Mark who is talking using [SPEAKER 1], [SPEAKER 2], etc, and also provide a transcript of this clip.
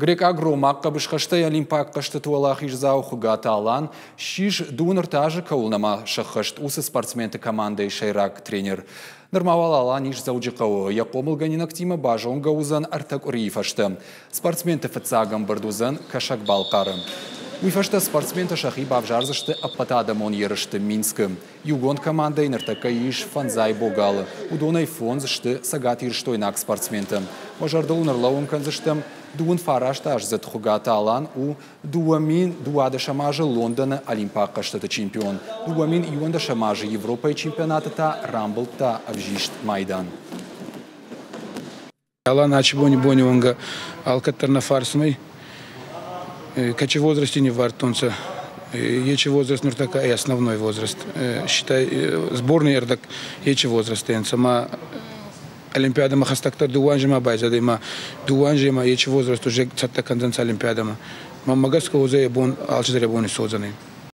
[SPEAKER 1] Грек агромақ қабышқаштай олимпак қашты туалақ ижзау хугата алан, шиш дуыныртажы каулнама шаққашт усы спортсменті командай шайрак тренер. Нырмавал алан ижзауджы қауы, яқомылганин актима бажон гаузан артак урифашты. Спортсменті фыцагам бардузан кашак балқары. Уйфашта спортсменті шахи бавжарзышты аппатадамон ерышты Минск. Югон командай ныртака иш фанзай богалы. Удонай фонзышты сагат ирштойнак спортсменті. Ожарда унырлауын канзыштым дуын фарашта ажзат хугата алан у дуамин дуада шамажы Лондона олимпак каштаты чемпион. Дуамин юанда шамажы Европа чемпионаты та рамбл та авжишт майдан.
[SPEAKER 2] Алан ачибони бони ванга алкаттарна фарсмай. Качи возрасте не вартонца. Ечи возраст нуртака и основной возраст. Считай, сборный эрдак ечи возраст. Сама Олимпиада махастактар дуанжима байзадыма. Дуанжима ечи возраст уже цатта конденс Олимпиадама. Мамагаска узе бон алчидаре бони созаны.